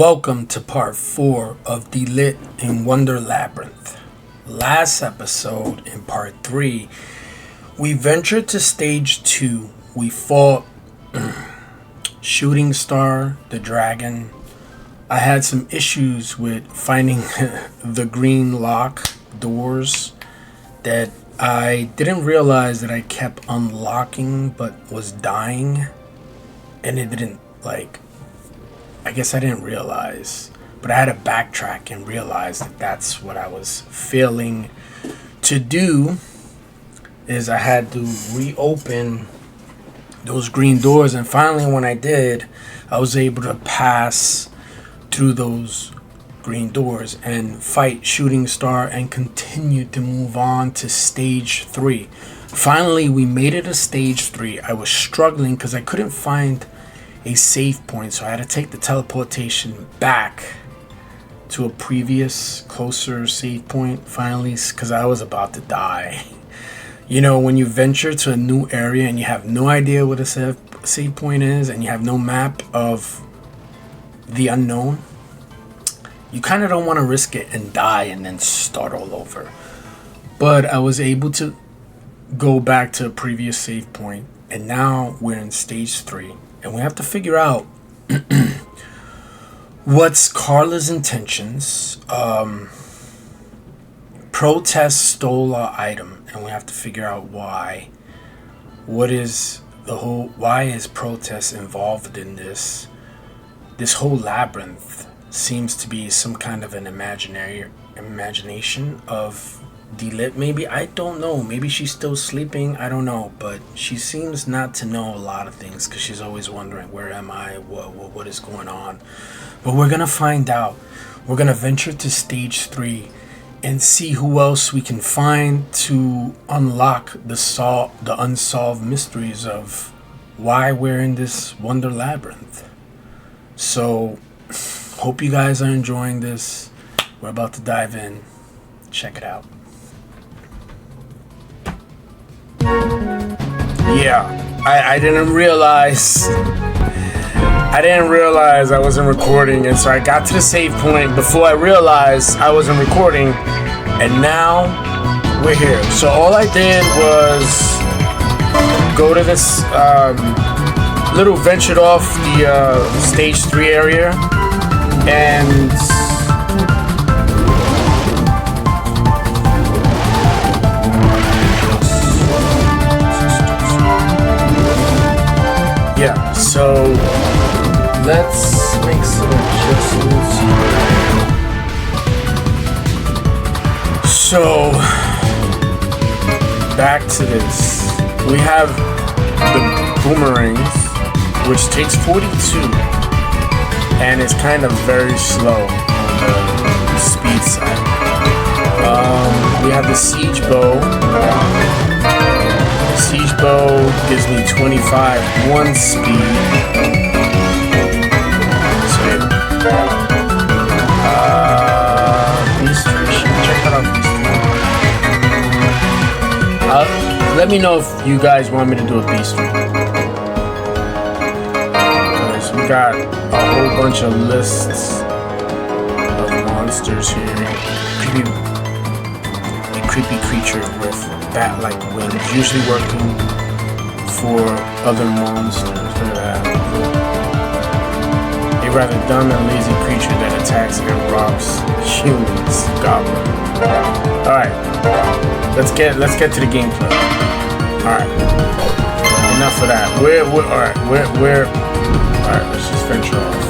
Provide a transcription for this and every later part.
Welcome to part 4 of Deedlit in Wonder Labyrinth. Last episode, in part 3, we ventured to stage 2. We fought Shooting Star, the dragon. I had some issues with finding the green lock doors that I didn't realize that I kept unlocking but was dying. And it didn't, I guess I didn't realize, but I had to backtrack and realize that that's what I was failing to do, is I had to reopen those green doors. And finally, when I did, I was able to pass through those green doors and fight Shooting Star and continue to move on to stage 3. Finally, we made it to stage 3. I was struggling because I couldn't find a save point, so I had to take the teleportation back to a previous closer save point finally, because I was about to die. You know, when you venture to a new area and you have no idea what a save point is and you have no map of the unknown, you kind of don't want to risk it and die and then start all over. But I was able to go back to a previous save point, and now we're in stage 3. And we have to figure out what's Karla's intentions. Protest stole our item, and we have to figure out why. Why is Protest involved in this? This whole labyrinth seems to be some kind of an imagination of Deedlit, maybe. I don't know. Maybe she's still sleeping. I don't know. But she seems not to know a lot of things, because she's always wondering, where am I? What is going on? But we're going to find out. We're going to venture to stage 3 and see who else we can find to unlock the unsolved mysteries of why we're in this Wonder Labyrinth. So, hope you guys are enjoying this. We're about to dive in. Check it out. Yeah, I didn't realize I wasn't recording, and so I got to the save point before I realized I wasn't recording, and now we're here. So all I did was go to this little ventured off the stage 3 area, and yeah, so let's make some adjustments here. So, back to this. We have the boomerangs, which takes 42, and it's kind of very slow on the speed side. We have the siege bow. Siege bow gives me 25 1 speed. So Beast Fish. Check that out, Beast Fish. Let me know if you guys want me to do a Beast Fish. So we got a whole bunch of lists of monsters here. A creepy creature with bat-like wings, usually working for other monsters. Look at that. A rather dumb and lazy creature that attacks and robs humans. Goblin. Alright. Let's get to the gameplay. Alright. Enough of that. Alright, let's just venture off.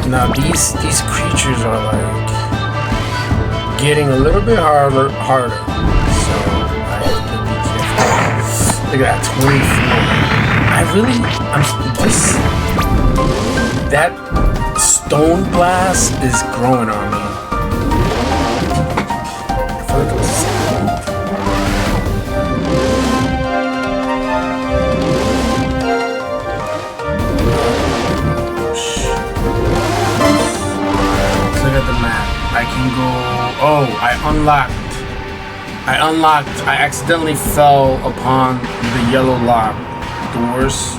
Now these creatures are like getting a little bit harder. So I have to be careful. Look at that, 24. That stone blast is growing on me. I feel like it was sad. Let's look at the map. I can go. Oh, I accidentally fell upon the yellow lock doors.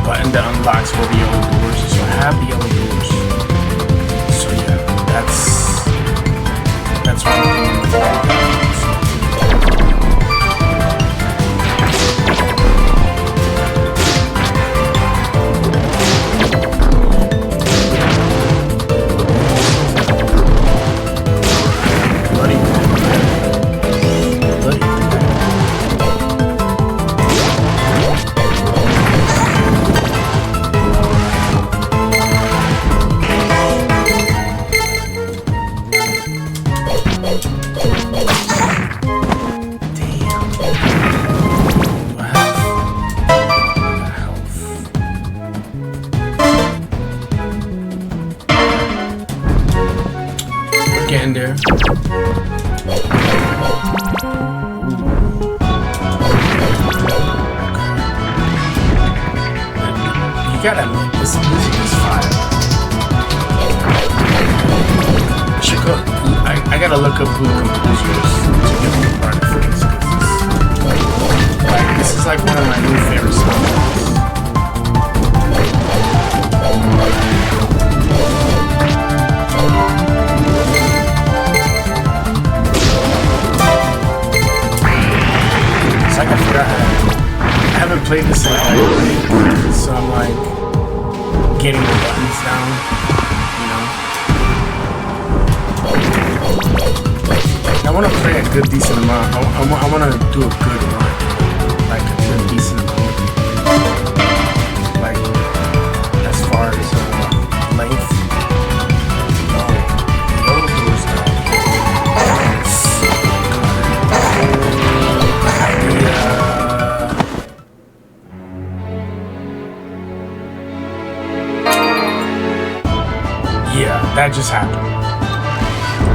button that unlocks all the yellow doors. So I have the yellow doors. So yeah, that's what I'm doing with that. Getting there. Okay. You gotta admit, this music is fire. I should go. I gotta look up who the composers to get the part for this, because this is like one of my new favorite songs. It's like I forgot I haven't played this in a while, so I'm like getting the buttons down, you know. I want to play a good decent amount. I want to do a good run, like a good decent amount, like as far as length. Yeah, that just happened.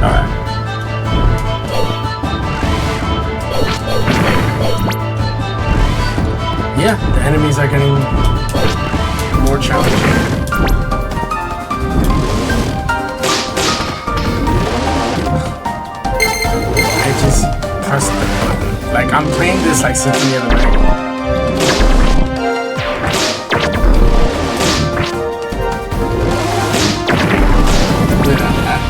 Alright. Yeah, the enemies are getting more challenging. I just pressed the button. Like, I'm playing this like Symphony of the Night.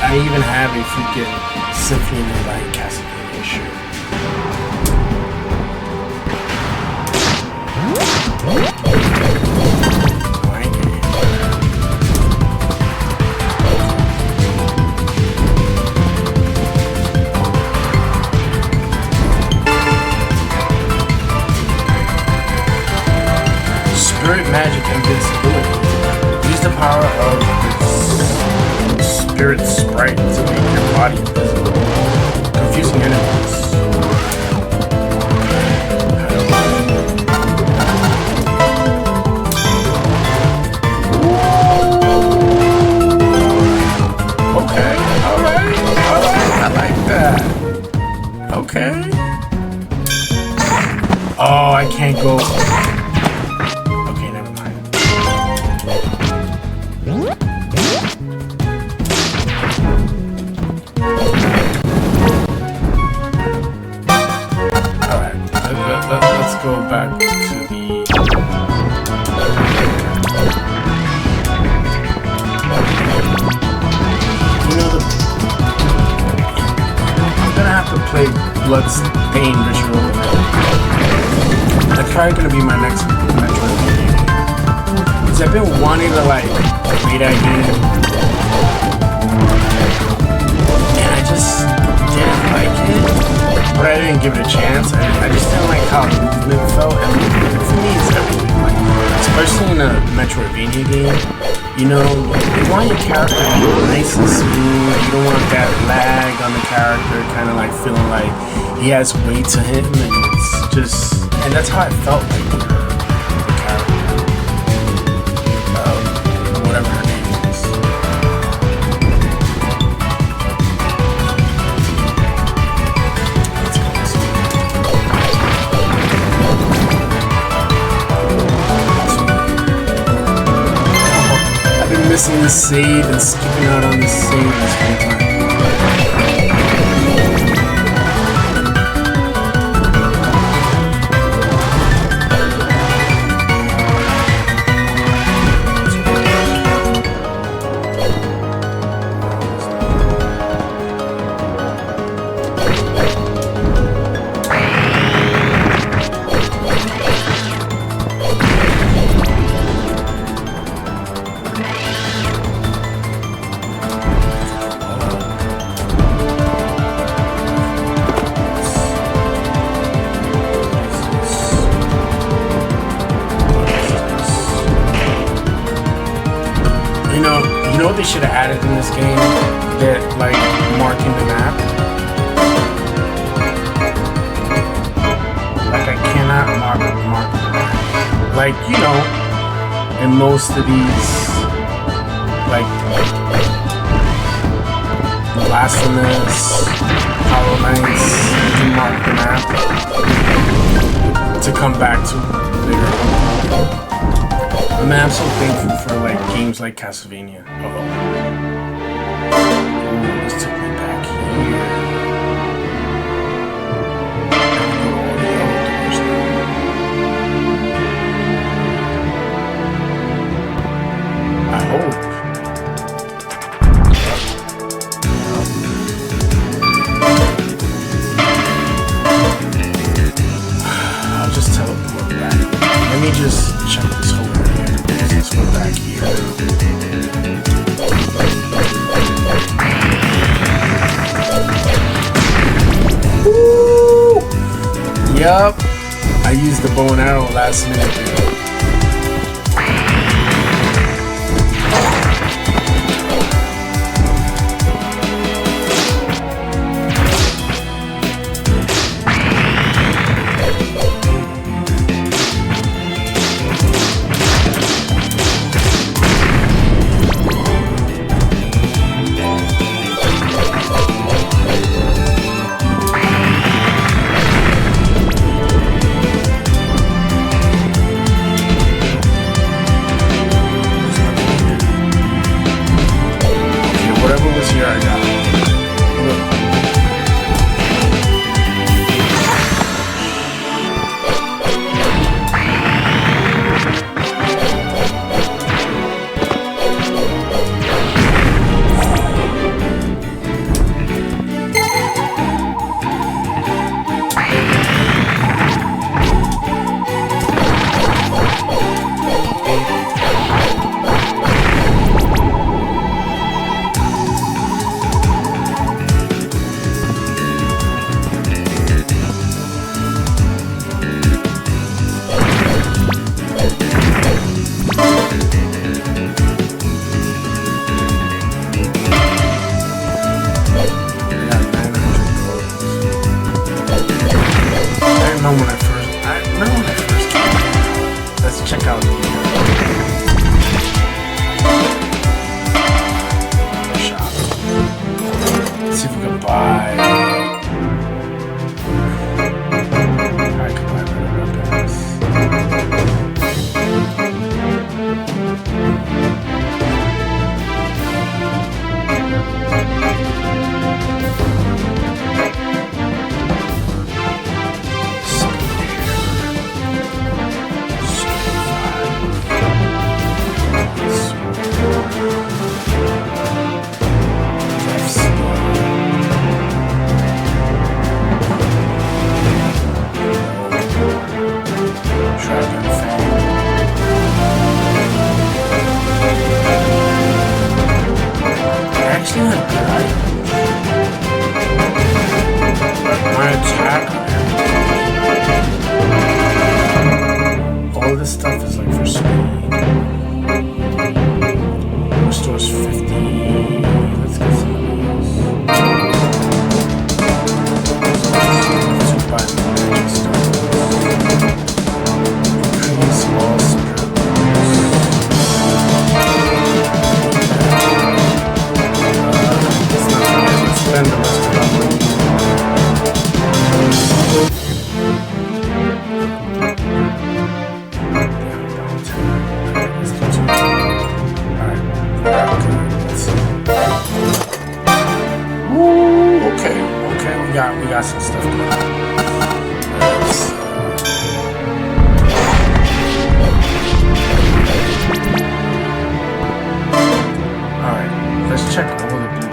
I even have a freaking Symphony of the Night Castlevania shirt. Spirit magic invincibility. Use the power of the spirit sprite to make your body invisible, confusing enemies. Okay, alright, I like that. Okay. Oh, I can't go. Okay, never mind. Let's go back to the... You know, I'm gonna have to play Bloodstain Ritual. That's probably gonna be my next Metroid game. Because I've been wanting to like play that game. And I just didn't like it. But I didn't give it a chance. I just didn't like how the movement felt. And for me, it's everything. Like, especially in a Metroidvania game, you know, you want your character to be nice and smooth. You don't want that lag on the character, kind of like feeling like he has weight to him, and it's just, and that's how I felt like the character, whatever her name is. I've been missing the save and skipping out on the save this whole time. You know what they should have added in this game? That like marking the map. Like I cannot mark the map. Like, you know, in most of these like Blasphemous, Hollow Knights, you can mark the map to come back to later. I mean, I'm so thankful for like games like Castlevania. Uh-oh. Ooh, this took me back here. I hope. I'll just teleport back. Let me just check this whole area. Let's go back here. Woo! Yup. I used the bow and arrow last minute. We got some stuff going on. Alright, let's check all the blue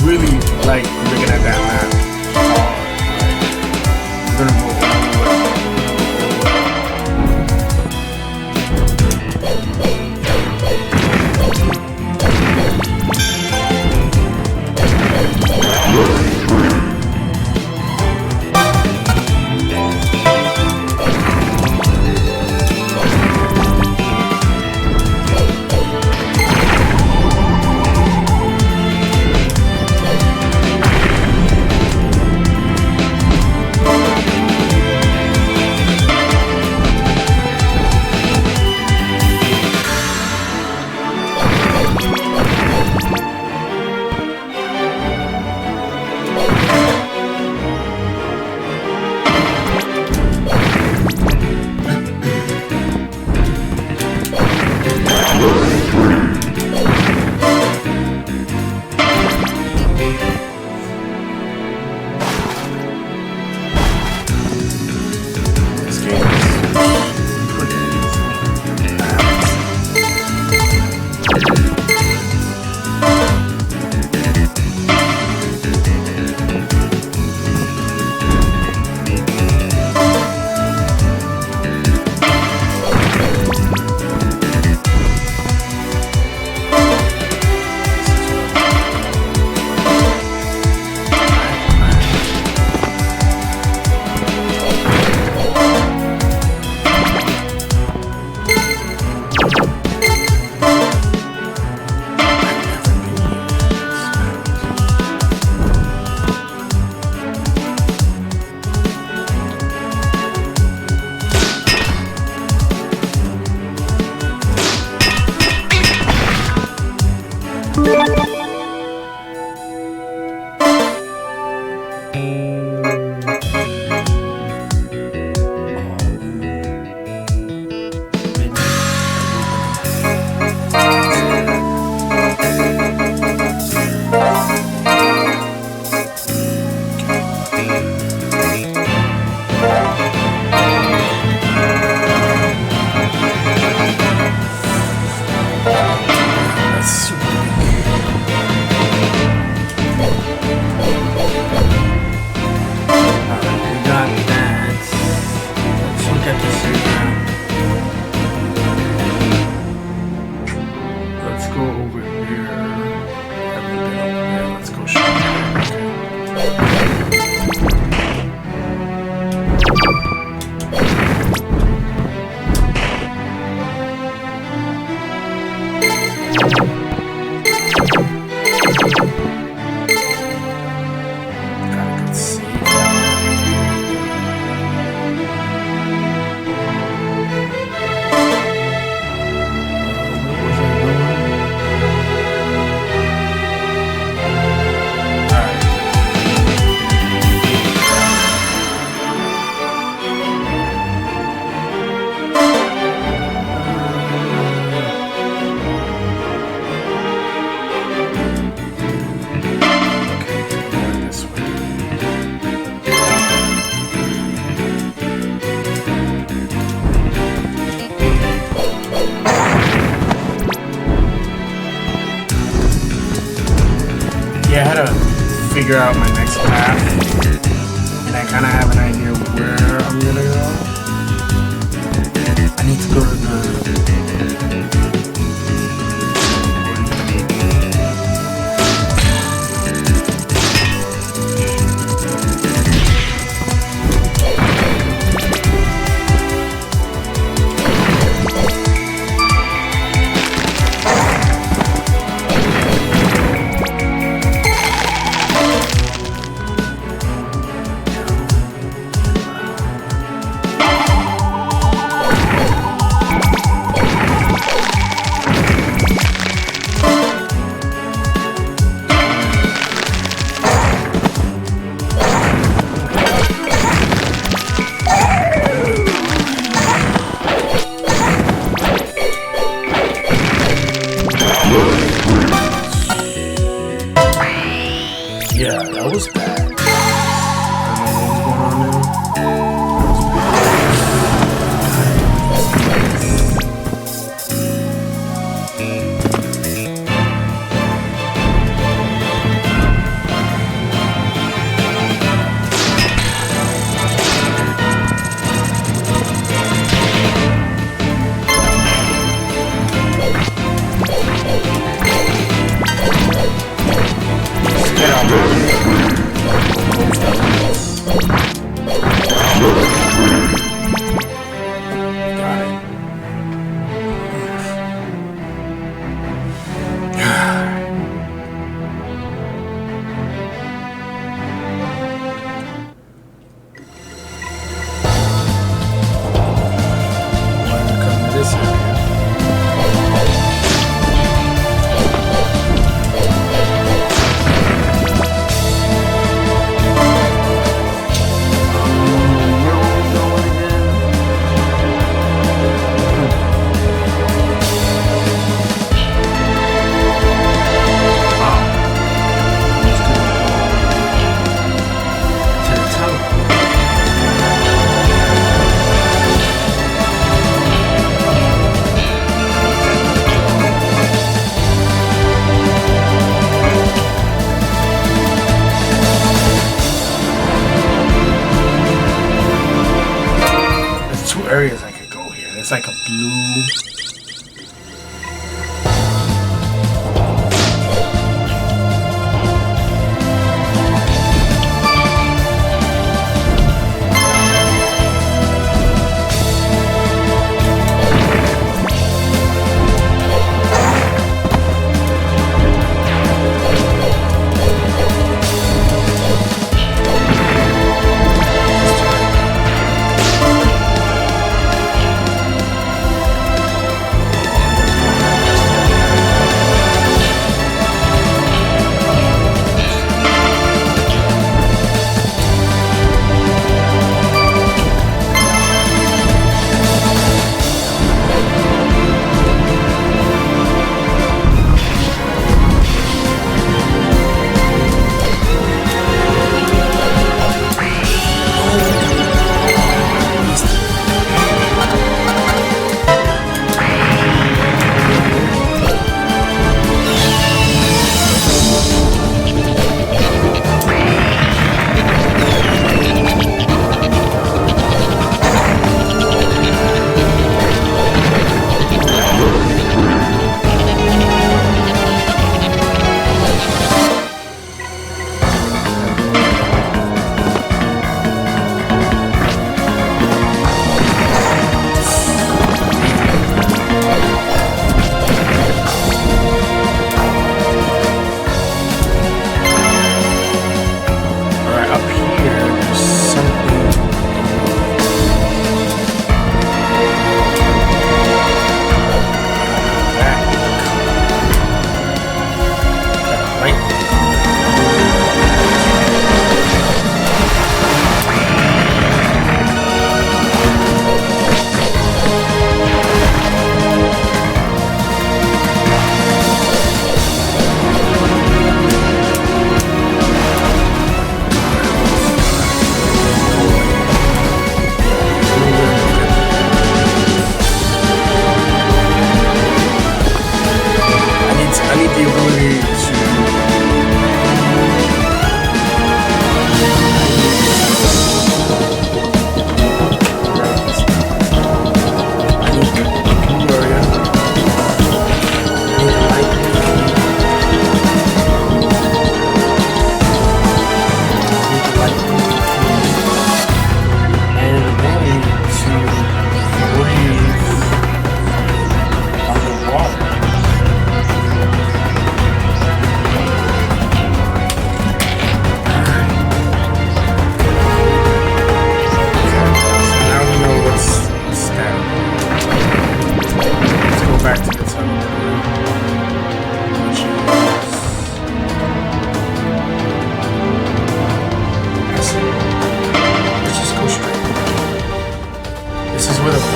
really like looking at I had to figure out my next path, and I kind of have an idea where I'm gonna go. I need to go to the yeah, that was bad. I don't know what's going on now. Get out. Areas I could go here. It's like a blue.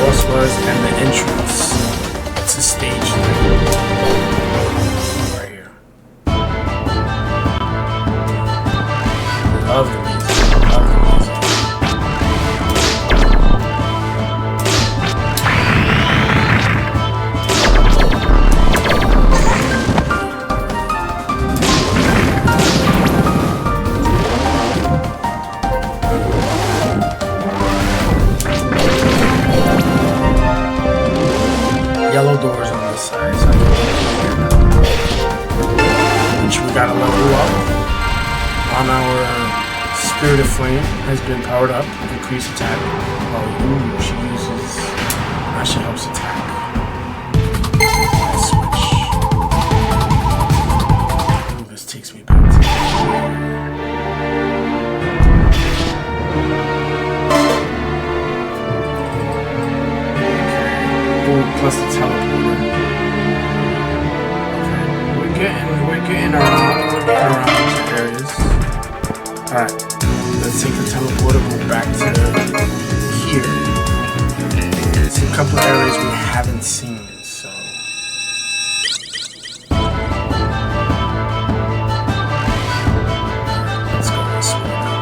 boss was and the entrance to stage 3. Right here. Love the music. Love the music. Yellow doors on this side, so I can get here now. Which we gotta level up. On our Spirit of Flame has been powered up, increase attack. Oh, ooh, she uses. That shit helps attack. Let's switch. Ooh, this takes me back to plus the teleporter. Okay, we're getting around to areas. Alright, let's take the teleporter, go back to here. It's a couple of areas we haven't seen, so let's go this way now.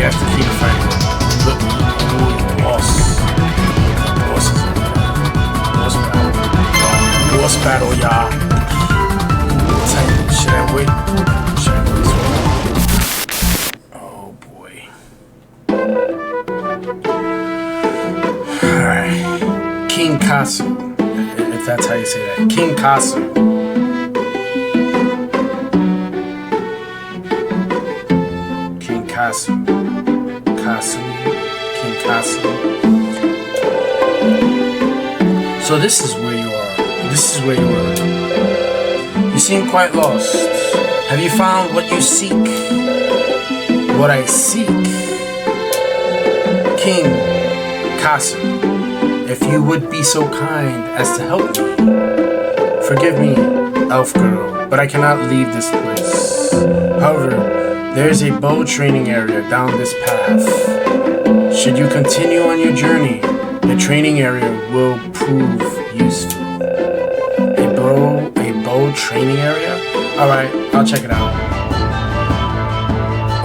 That's the key to fighting. Look, boss. Bosses. Boss battle. Boss battle, y'all. Should I wait? Should I wait this way? Oh boy. Alright. King Kasu. If that's how you say that. King Kasu. Kasu. King Kasu. So this is where you are. This is where you are. You seem quite lost. Have you found what you seek? What I seek? King Kasu, if you would be so kind as to help me. Forgive me, elf girl, but I cannot leave this place. However, there's a bow training area down this path. Should you continue on your journey, the training area will prove useful. A bow training area? Alright, I'll check it out.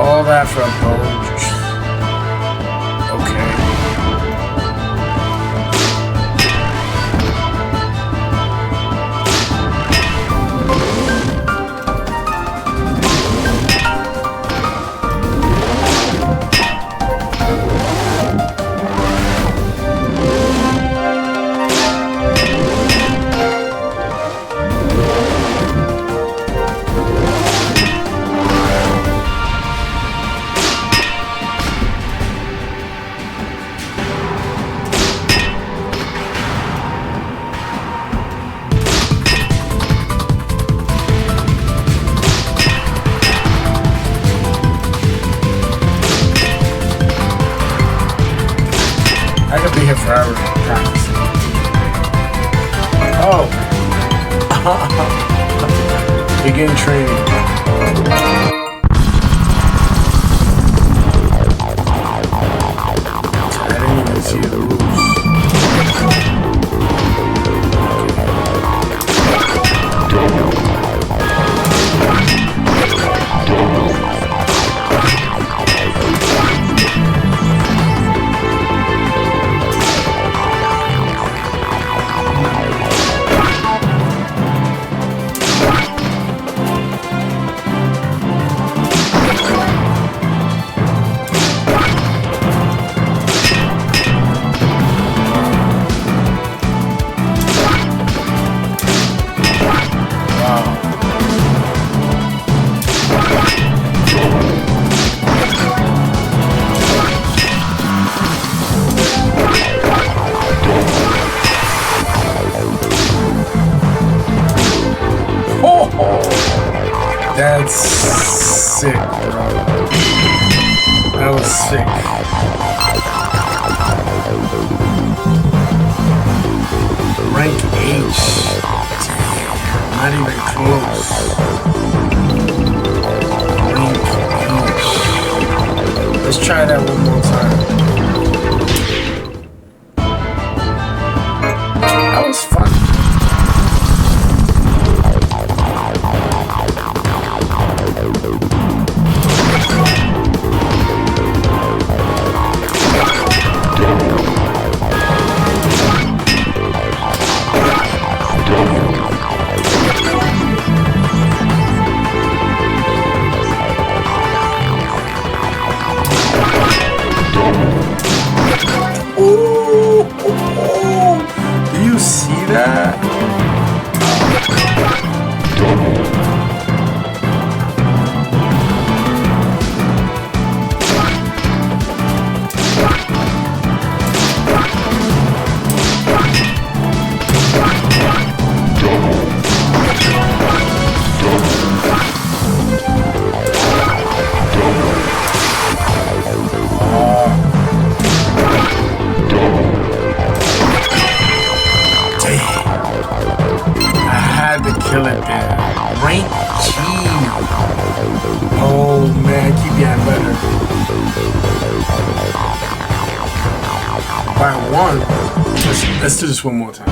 All that for a bow. Okay. practicing. Oh! Begin training. I didn't even see the rules. That's sick, bro. That was sick. Rank H. Not even close. Rank H. Let's try that one more time. That was fun. Do you see that? Kill it there. Rank G. Oh man, keep getting better. By one. Let's do this one more time.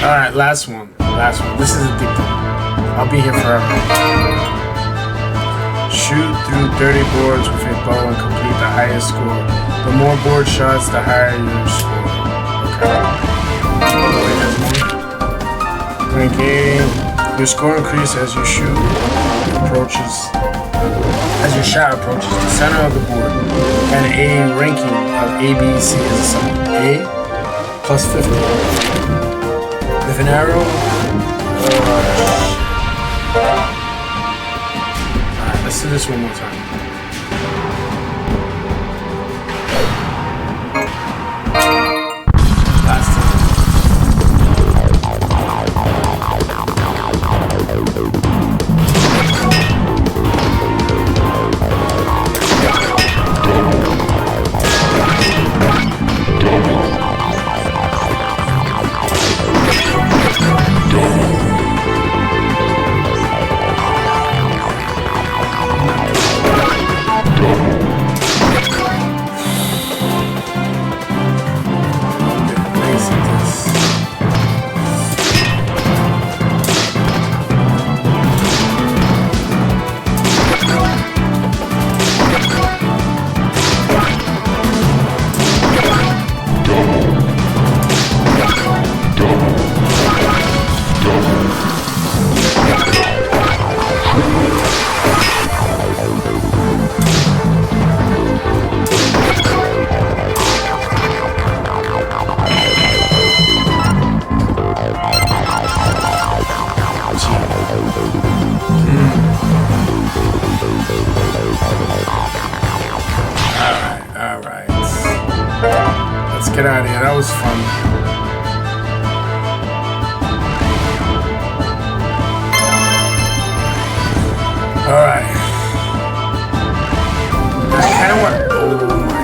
Alright, last one. This is addictive. I'll be here forever. Shoot through 30 boards with a bow and complete the highest score. The more board shots, the higher your score. Okay. Ranking. Your score increases as your shot approaches the center of the board, and a ranking of A, B, C is assigned. A plus 50. With an arrow. Alright, let's do this one more time. Last time. get out of here. That was fun. Alright. I kind of want... Oh my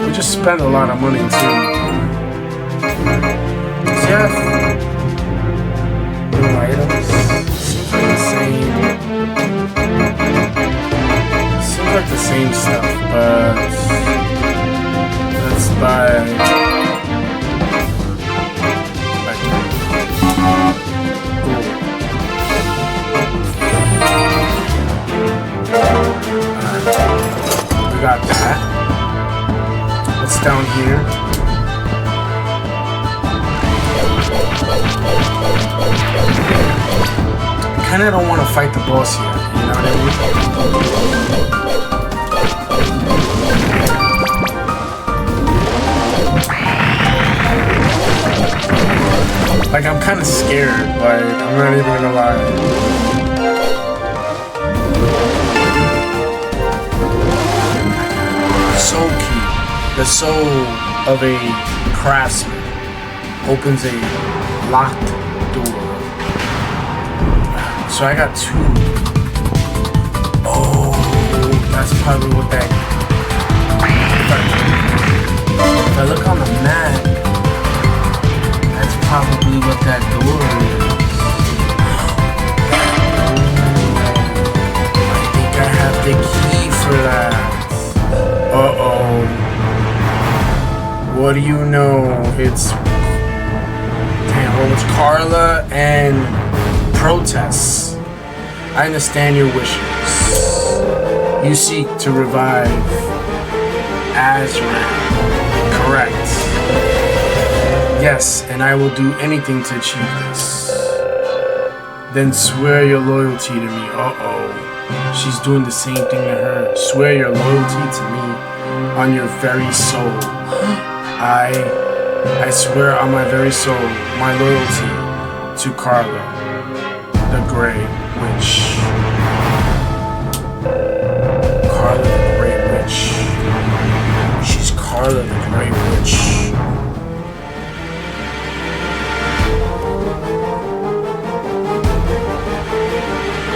We just spent a lot of money too. Yeah. New items. Seems like the same. Seems like the same stuff, but let's buy. We got that. What's down here? I kinda don't want to fight the boss here, you know what I mean? Like, I'm kinda scared, like, I'm not even gonna lie. Soul key. The soul of a craftsman opens a locked door. So I got 2. Oh, that's probably what that... If I look on the map, that's probably what that door is. I think I have the key for that. Uh-oh. What do you know? It's... Damn, well, it's Karla and protests. I understand your wishes. You seek to revive Azrael. Correct. Yes, and I will do anything to achieve this. Then swear your loyalty to me. Uh-oh. She's doing the same thing to her. Swear your loyalty to me on your very soul. I swear on my very soul, my loyalty to Karla the Gray Witch. Karla the Gray Witch. She's Karla the Gray Witch.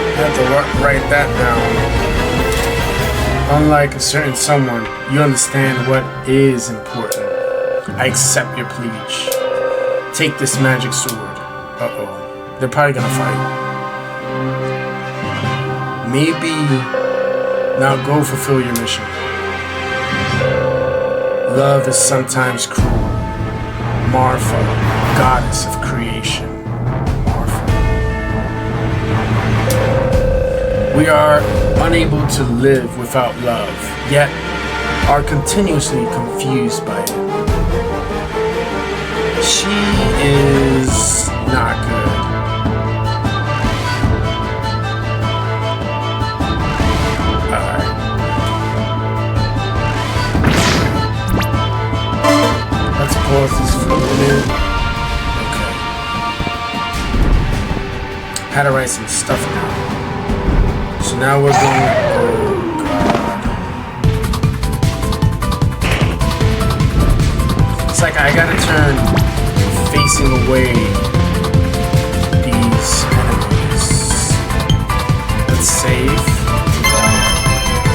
I have to write that down. Unlike a certain someone, you understand what is important. I accept your pledge. Take this magic sword. Uh-oh. They're probably gonna fight. Maybe now go fulfill your mission. Love is sometimes cruel. Marfa, goddess of creation. We are unable to live without love, yet are continuously confused by it. She is not good. Alright. Let's pause this for a minute. Okay. Had to write some stuff down. So now we're going, oh god. It's like I gotta turn facing away these enemies. Let's save.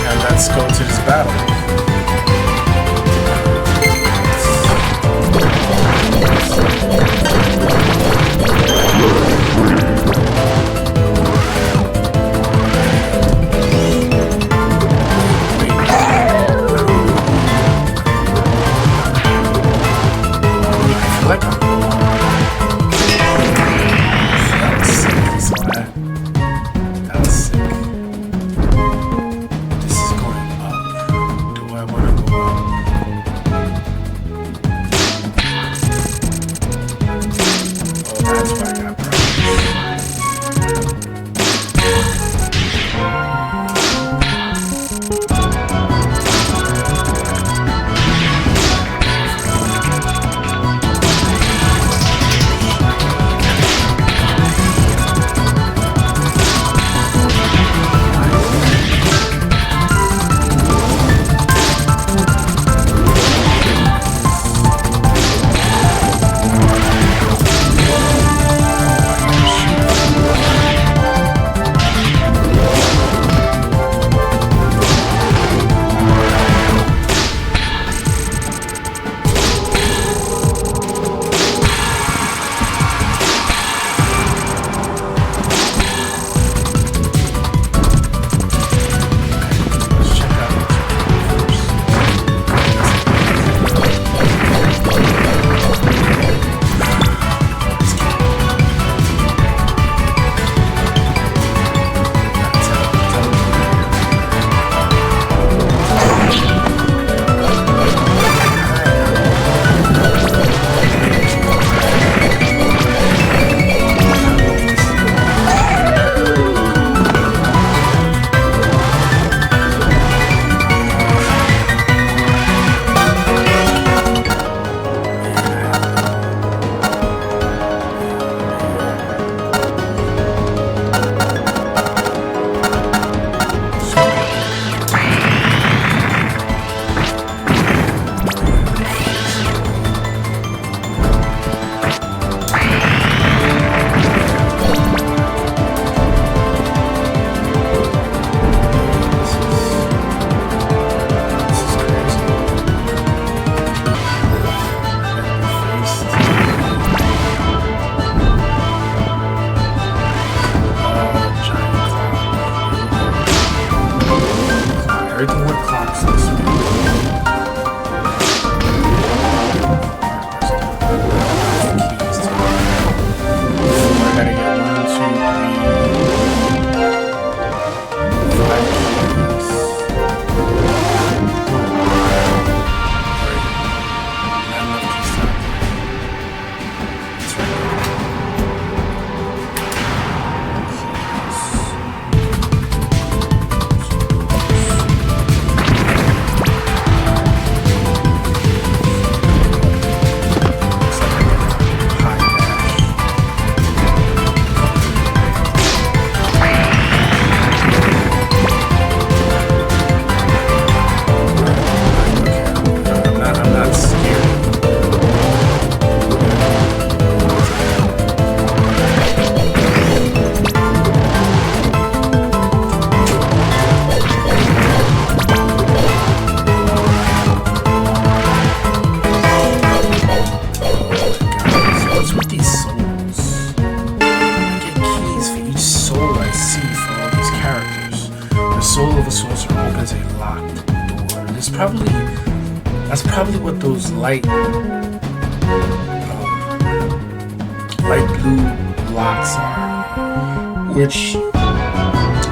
And let's go to this battle. probably what those light blue blocks are, which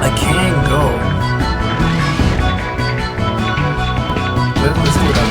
I can go. Let's do that.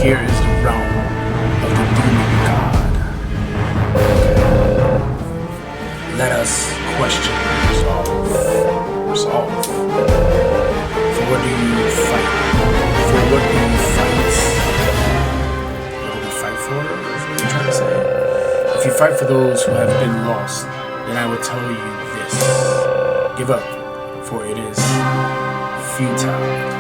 Here is the realm of the demon god. Let us question and resolve. For what do you fight? For what do you fight? What do we fight for? Is what you're trying to say? If you fight for those who have been lost, then I will tell you this. Give up, for it is futile.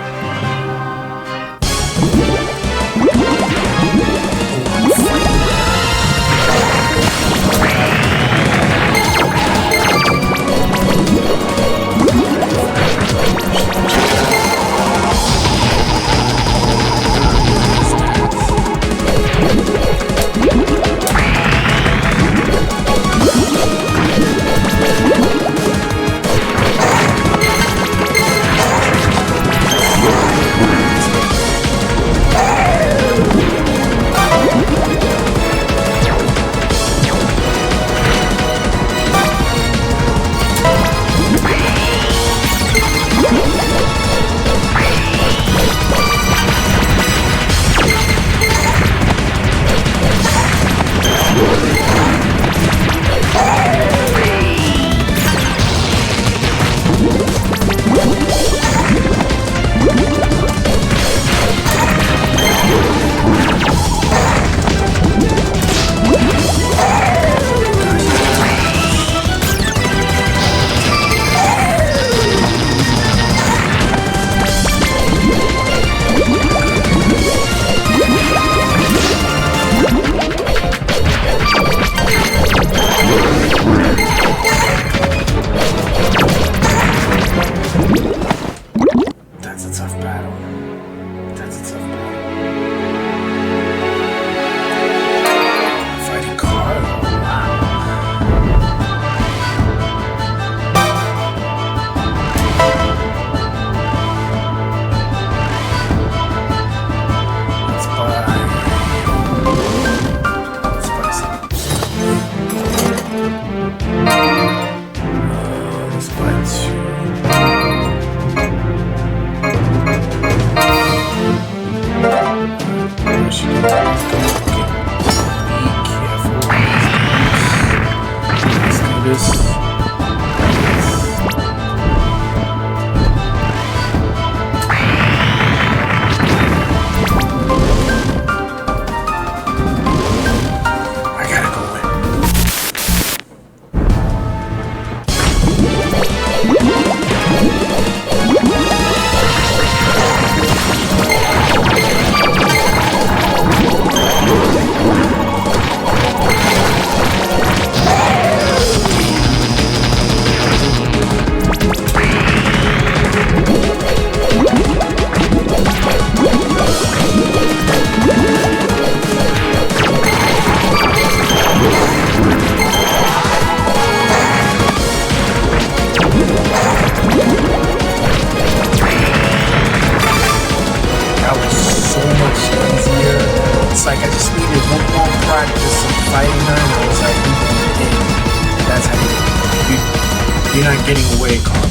You're not getting away, Karla.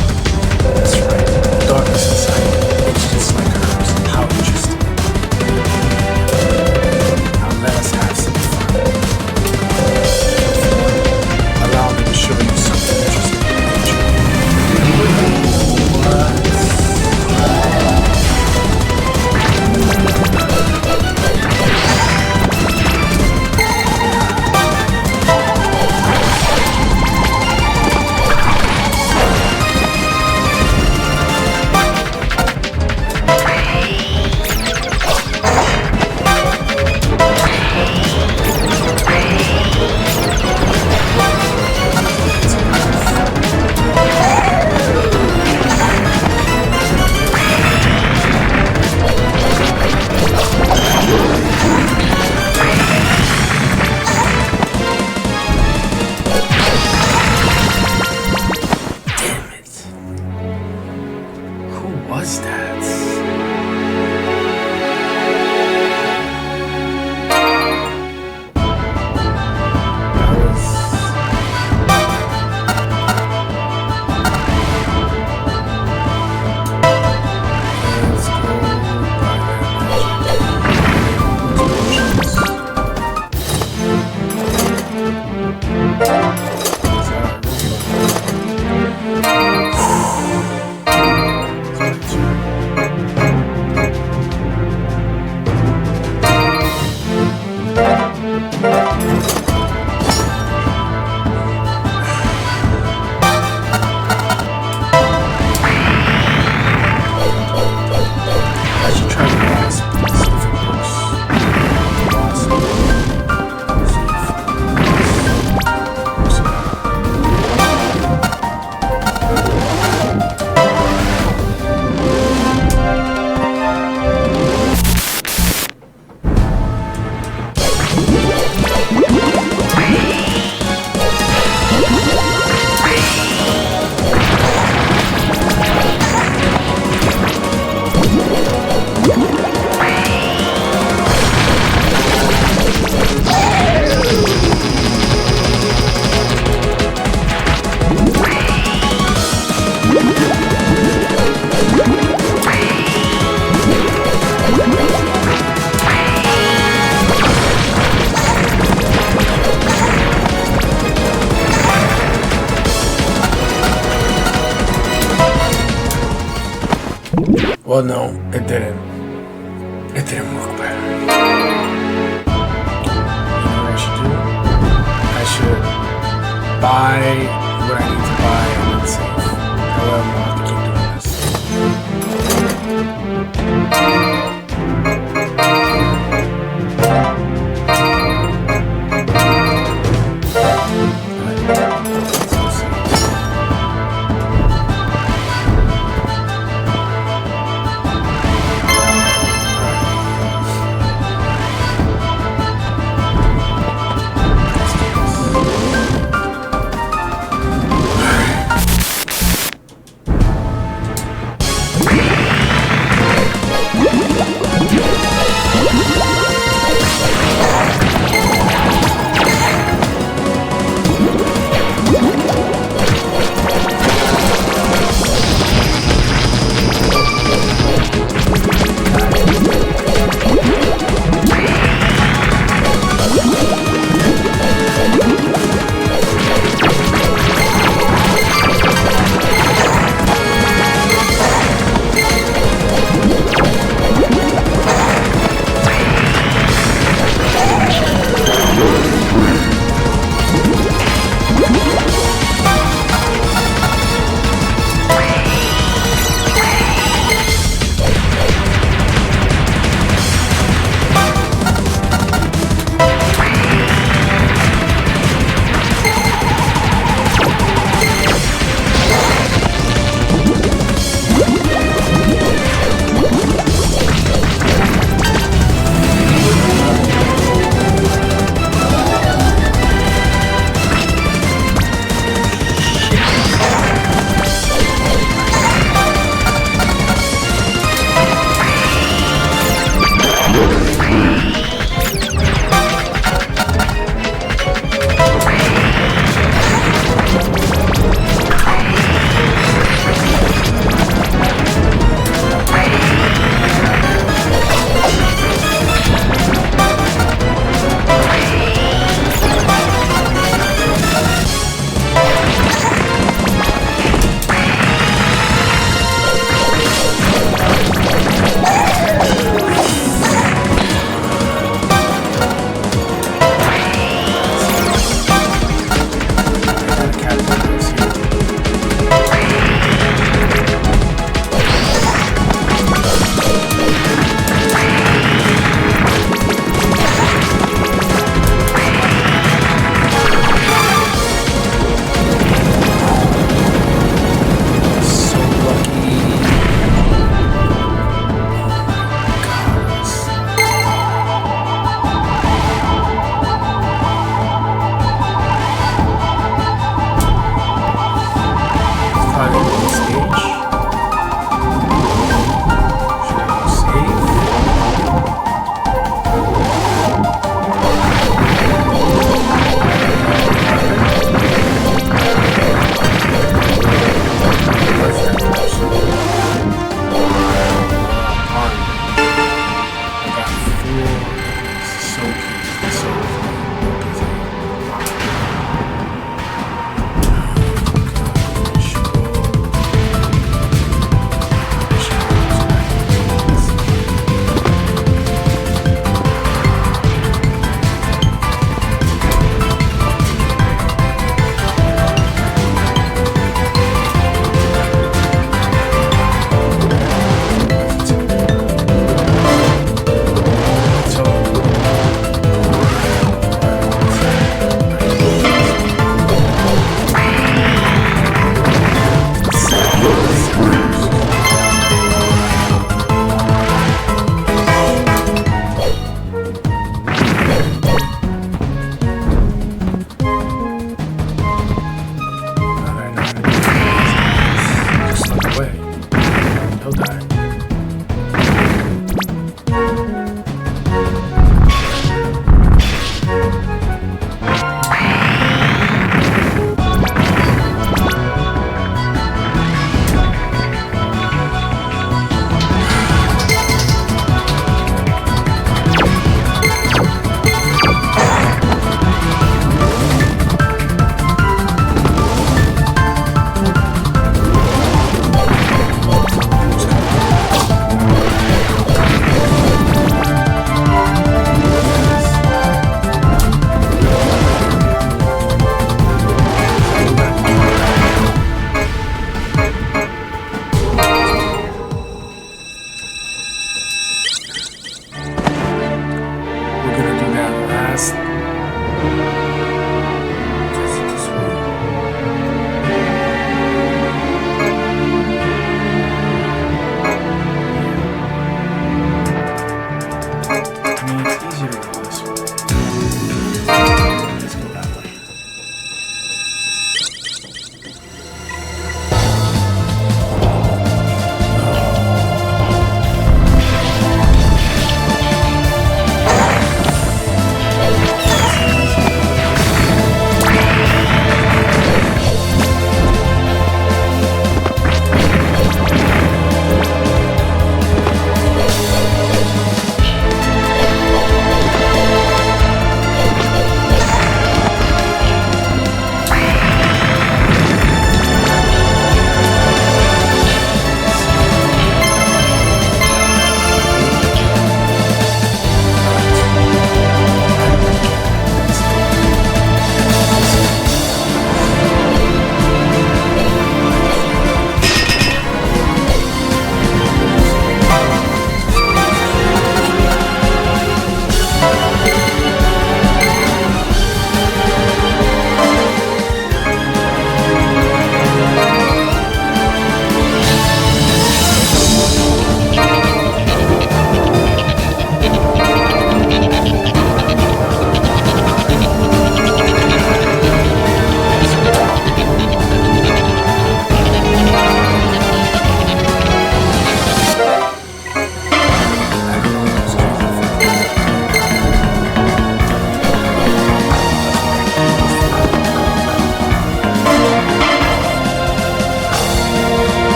That's right. Darkness inside. It's just like her. Well, no, it didn't. It didn't work better. You know what I should do? I should buy what I need to buy and then save. However, I'm gonna have to keep doing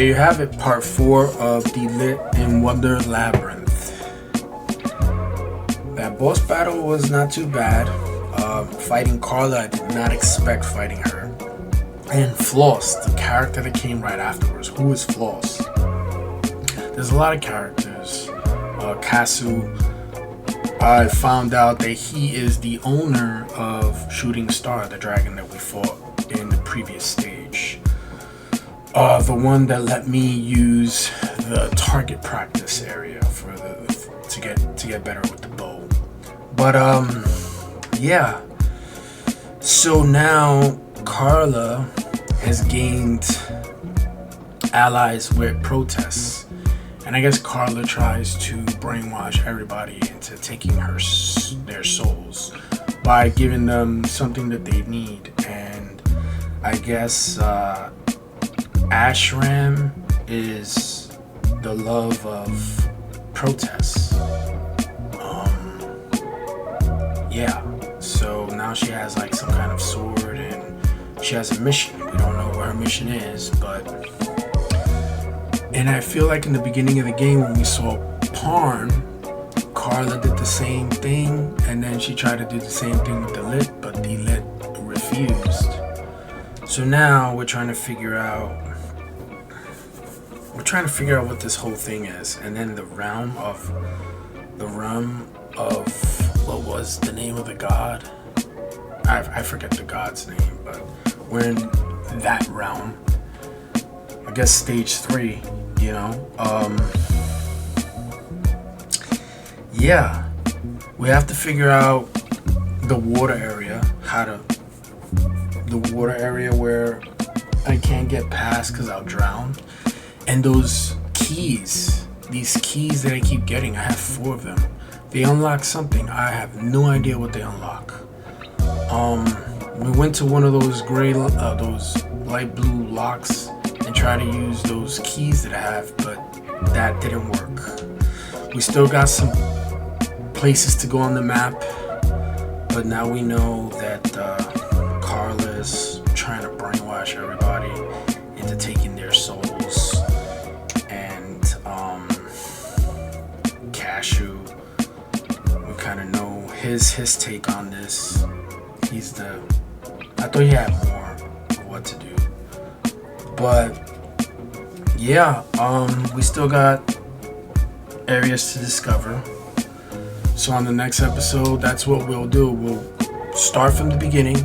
there you have it, part 4 of Deedlit in Wonder Labyrinth. That boss battle was not too bad. Fighting Karla, I did not expect fighting her. And Flaus, the character that came right afterwards. Who is Flaus? There's a lot of characters. Kasu, I found out that he is the owner of Shooting Star, the dragon that we fought in the previous stage. The one that let me use the target practice area for to get better with the bow. But yeah. So now Karla has gained allies with protests, and I guess Karla tries to brainwash everybody into taking their souls by giving them something that they need. And I guess Ashram is the love of protests. Yeah, so now she has like some kind of sword and she has a mission. We don't know what her mission is, and I feel like in the beginning of the game when we saw Parn, Karla did the same thing, and then she tried to do the same thing with Deedlit, but Deedlit refused. So now we're trying to figure out what this whole thing is. And then the realm of what was the name of the god? I forget the god's name, but we're in that realm. I guess stage 3, you know. Yeah, we have to figure out the water area, the water area where I can't get past because I'll drown. And those keys, these keys that I keep getting, I have 4 of them. They unlock something. I have no idea what they unlock. We went to one of those those light blue locks and tried to use those keys that I have, but that didn't work. We still got some places to go on the map, but now we know that Karla is trying to brainwash everybody into taking their souls. And Cashew, we kind of know his take on this. I thought he had more of what to do, but yeah, we still got areas to discover. So on the next episode, that's what we'll do. We'll start from the beginning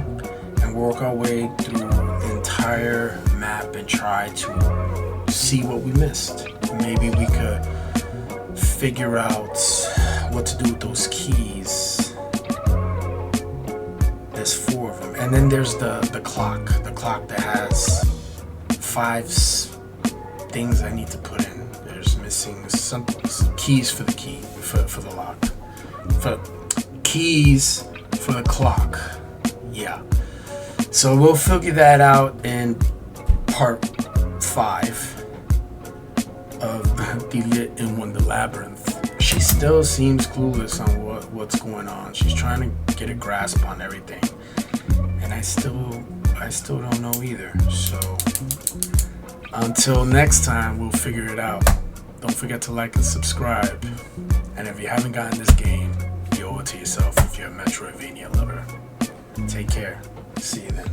and work our way through the entire map and try to see what we missed. Maybe we could figure out what to do with those keys. There's 4 of them. And then there's the clock that has 5 things I need to put in. There's missing some keys for the key, for the lock. For keys for the clock. Yeah. So we'll figure that out in part 5 of Deedlit in Wonder Labyrinth. She still seems clueless on what's going on. She's trying to get a grasp on everything, and I still don't know either. So until next time, we'll figure it out. Don't forget to like and subscribe. And if you haven't gotten this game, you owe it to yourself if you're a Metroidvania lover. Take care. See you then.